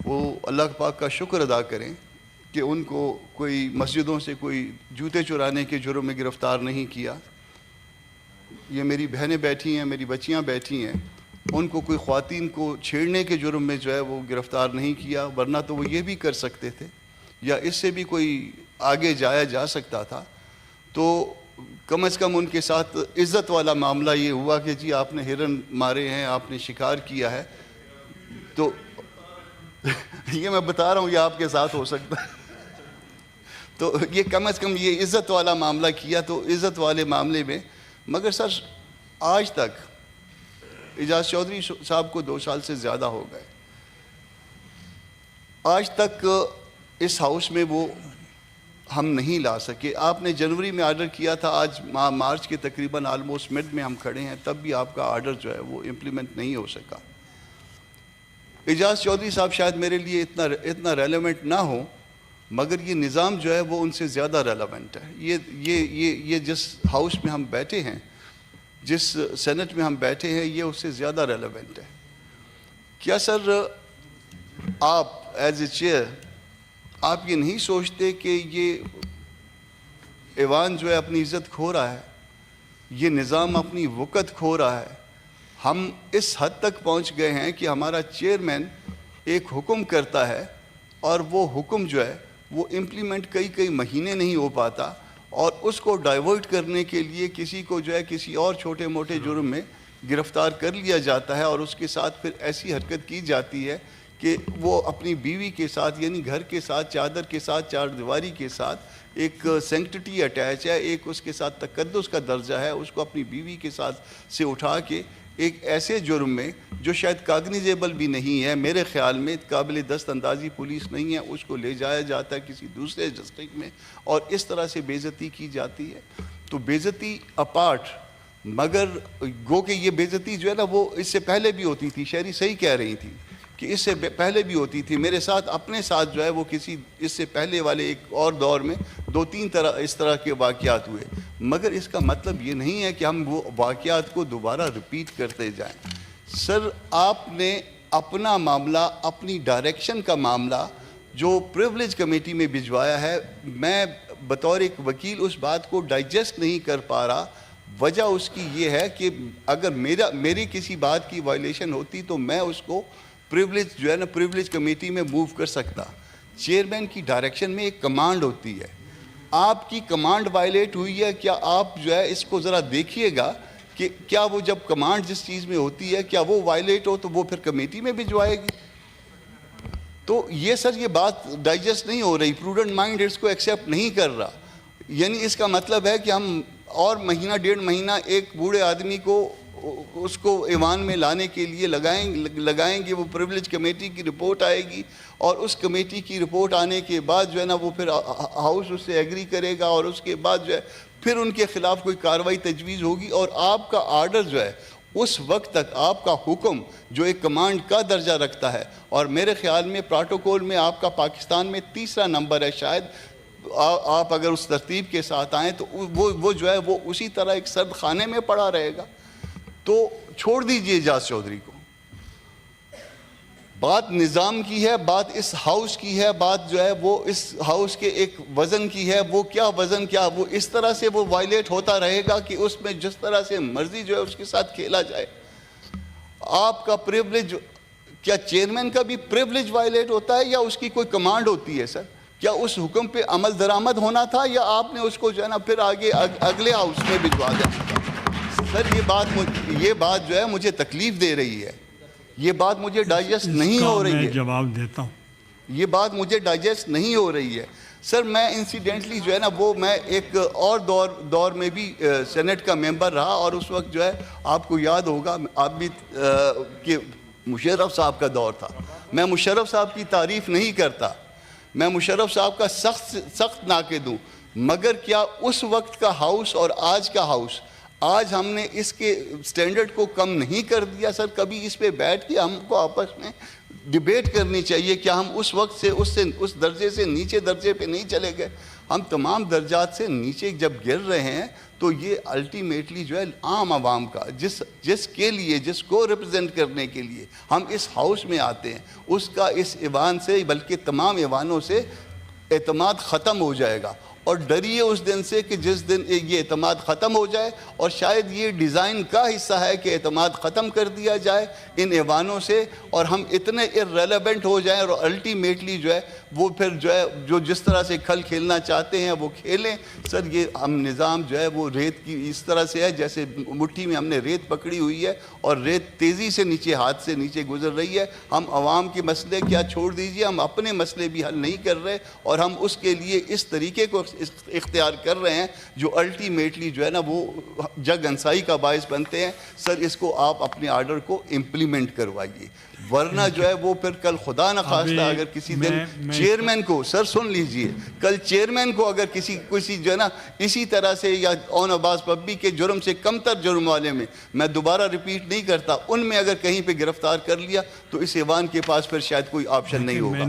وہ اللہ پاک کا شکر ادا کریں کہ ان کو کوئی مسجدوں سے کوئی جوتے چرانے کے جرم میں گرفتار نہیں کیا. یہ میری بہنیں بیٹھی ہیں, میری بچیاں بیٹھی ہیں, ان کو کوئی خواتین کو چھیڑنے کے جرم میں جو ہے وہ گرفتار نہیں کیا, ورنہ تو وہ یہ بھی کر سکتے تھے یا اس سے بھی کوئی آگے جایا جا سکتا تھا. تو کم از کم ان کے ساتھ عزت والا معاملہ یہ ہوا کہ جی آپ نے ہرن مارے ہیں, آپ نے شکار کیا ہے. تو یہ میں بتا رہا ہوں یہ آپ کے ساتھ ہو سکتا ہے. تو یہ کم از کم یہ عزت والا معاملہ کیا. تو عزت والے معاملے میں مگر سر آج تک اعجاز چودھری صاحب کو 2 سال سے زیادہ ہو گئے, آج تک اس ہاؤس میں وہ ہم نہیں لا سکے. آپ نے جنوری میں آرڈر کیا تھا, آج مارچ کے تقریباً آلموسٹ مڈ میں ہم کھڑے ہیں, تب بھی آپ کا آرڈر جو ہے وہ امپلیمنٹ نہیں ہو سکا. اعجاز چودھری صاحب شاید میرے لیے اتنا ریلیونٹ نہ ہو, مگر یہ نظام جو ہے وہ ان سے زیادہ ریلیونٹ ہے. یہ جس ہاؤس میں ہم بیٹھے ہیں, جس سینٹ میں ہم بیٹھے ہیں, یہ اس سے زیادہ ریلیونٹ ہے. کیا سر آپ ایز اے چیئر آپ یہ نہیں سوچتے کہ یہ ایوان جو ہے اپنی عزت کھو رہا ہے, یہ نظام اپنی وقت کھو رہا ہے؟ ہم اس حد تک پہنچ گئے ہیں کہ ہمارا چیئرمین ایک حکم کرتا ہے اور وہ حکم جو ہے وہ امپلیمنٹ کئی مہینے نہیں ہو پاتا, اور اس کو ڈائیورٹ کرنے کے لیے کسی کو جو ہے کسی اور چھوٹے موٹے جرم میں گرفتار کر لیا جاتا ہے, اور اس کے ساتھ پھر ایسی حرکت کی جاتی ہے کہ وہ اپنی بیوی کے ساتھ, یعنی گھر کے ساتھ, چادر کے ساتھ, چار دیواری کے ساتھ ایک سینکٹٹی اٹیچ ہے, ایک اس کے ساتھ تقدس کا درجہ ہے, اس کو اپنی بیوی کے ساتھ سے اٹھا کے ایک ایسے جرم میں جو شاید کاگنیزیبل بھی نہیں ہے, میرے خیال میں قابل دست اندازی پولیس نہیں ہے, اس کو لے جایا جاتا ہے کسی دوسرے ڈسٹرکٹ میں اور اس طرح سے بے عزتی کی جاتی ہے. تو بے عزتی اپارٹ, مگر گو کہ یہ بے عزتی جو ہے نا وہ اس سے پہلے بھی ہوتی تھی. شہری صحیح کہہ رہی تھی کہ اس سے پہلے بھی ہوتی تھی. میرے ساتھ اپنے ساتھ جو ہے وہ کسی اس سے پہلے والے ایک اور دور میں 2-3 اس طرح کے واقعات ہوئے, مگر اس کا مطلب یہ نہیں ہے کہ ہم وہ واقعات کو دوبارہ رپیٹ کرتے جائیں. سر آپ نے اپنا معاملہ, اپنی ڈائریکشن کا معاملہ جو پریولیج کمیٹی میں بھجوایا ہے, میں بطور ایک وکیل اس بات کو ڈائجسٹ نہیں کر پا رہا. وجہ اس کی یہ ہے کہ اگر میری کسی بات کی وائلیشن ہوتی تو میں اس کو پریولیج جو ہے نا پریولیج کمیٹی میں موو کر سکتا. چیئرمین کی ڈائریکشن میں ایک کمانڈ ہوتی ہے, آپ کی کمانڈ وائلیٹ ہوئی ہے, کیا آپ جو ہے اس کو ذرا دیکھیے گا کہ کیا وہ جب کمانڈ جس چیز میں ہوتی ہے کیا وہ وائلیٹ ہو تو وہ پھر کمیٹی میں بھجوائے گی. تو یہ سر یہ بات ڈائجسٹ نہیں ہو رہی, پروڈنٹ مائنڈ اس کو ایکسیپٹ نہیں کر رہا. یعنی اس کا مطلب ہے کہ ہم اور مہینہ 1.5 مہینہ ایک بوڑھے آدمی کو اس کو ایوان میں لانے کے لیے لگائیں گے. وہ پریولیج کمیٹی کی رپورٹ آئے گی اور اس کمیٹی کی رپورٹ آنے کے بعد جو ہے نا وہ پھر ہاؤس اس سے ایگری کرے گا, اور اس کے بعد جو ہے پھر ان کے خلاف کوئی کارروائی تجویز ہوگی, اور آپ کا آرڈر جو ہے اس وقت تک آپ کا حکم جو ایک کمانڈ کا درجہ رکھتا ہے, اور میرے خیال میں پروٹوکول میں آپ کا پاکستان میں 3 نمبر ہے شاید, آپ اگر اس ترتیب کے ساتھ آئیں تو وہ جو ہے وہ اسی طرح ایک سرد خانے میں پڑا رہے گا. تو چھوڑ دیجئے اعجاز چودھری کو, بات نظام کی ہے, بات اس ہاؤس کی ہے, بات جو ہے وہ اس ہاؤس کے ایک وزن کی ہے. وہ کیا وزن, کیا وہ اس طرح سے وہ وائلیٹ ہوتا رہے گا کہ اس میں جس طرح سے مرضی جو ہے اس کے ساتھ کھیلا جائے. آپ کا پریولیج, کیا چیئرمین کا بھی پریولیج وائلیٹ ہوتا ہے یا اس کی کوئی کمانڈ ہوتی ہے سر؟ کیا اس حکم پہ عمل درآمد ہونا تھا یا آپ نے اس کو جو ہے نا پھر آگے اگلے ہاؤس میں بھجوا دینا تھا؟ سر یہ بات جو ہے مجھے تکلیف دے رہی ہے, یہ بات مجھے ڈائجسٹ نہیں ہو رہی ہے. جواب دیتا ہوں, یہ بات مجھے ڈائجسٹ نہیں ہو رہی ہے. سر میں انسیڈنٹلی جو ہے نا وہ میں ایک اور دور میں بھی سینٹ کا ممبر رہا, اور اس وقت جو ہے آپ کو یاد ہوگا آپ بھی کہ مشرف صاحب کا دور تھا. میں مشرف صاحب کی تعریف نہیں کرتا, میں مشرف صاحب کا سخت ناقد ہوں, مگر کیا اس وقت کا ہاؤس اور آج کا ہاؤس, آج ہم نے اس کے سٹینڈرڈ کو کم نہیں کر دیا سر؟ کبھی اس پہ بیٹھ کے ہم کو آپس میں ڈیبیٹ کرنی چاہیے. کیا ہم اس وقت سے اس درجے سے نیچے درجے پہ نہیں چلے گئے؟ ہم تمام درجات سے نیچے جب گر رہے ہیں تو یہ الٹیمیٹلی جو ہے عام عوام کا جس کے لیے جس کو ریپرزینٹ کرنے کے لیے ہم اس ہاؤس میں آتے ہیں اس کا اس ایوان سے بلکہ تمام ایوانوں سے اعتماد ختم ہو جائے گا. اور ڈریے اس دن سے کہ جس دن یہ اعتماد ختم ہو جائے, اور شاید یہ ڈیزائن کا حصہ ہے کہ اعتماد ختم کر دیا جائے ان ایوانوں سے اور ہم اتنے ارریلیونٹ ہو جائیں اور الٹیمیٹلی جو ہے وہ پھر جو ہے جو جس طرح سے کھل کھیلنا چاہتے ہیں وہ کھیلیں. سر یہ ہم نظام جو ہے وہ ریت کی اس طرح سے ہے جیسے مٹھی میں ہم نے ریت پکڑی ہوئی ہے اور ریت تیزی سے نیچے ہاتھ سے نیچے گزر رہی ہے. ہم عوام کے مسئلے کیا چھوڑ دیجئے, ہم اپنے مسئلے بھی حل نہیں کر رہے اور ہم اس کے لیے اس طریقے کو اختیار کر رہے ہیں جو الٹیمیٹلی جو ہے نا وہ جگ ہنسائی کا باعث بنتے ہیں. سر اس کو آپ اپنے آرڈر کو امپلیمنٹ کروائیے, ورنہ جو ہے وہ پھر کل خدا نہ خواستہ اگر کسی دن چیئرمین کو, سر سن لیجئے, کل چیئرمین کو اگر کسی جو ہے نا اسی طرح سے یا اون عباس پبی کے جرم سے کم تر جرم والے میں دوبارہ ریپیٹ نہیں کرتا, ان میں اگر کہیں پہ گرفتار کر لیا تو اس ایوان کے پاس پھر شاید کوئی آپشن نہیں ہوگا.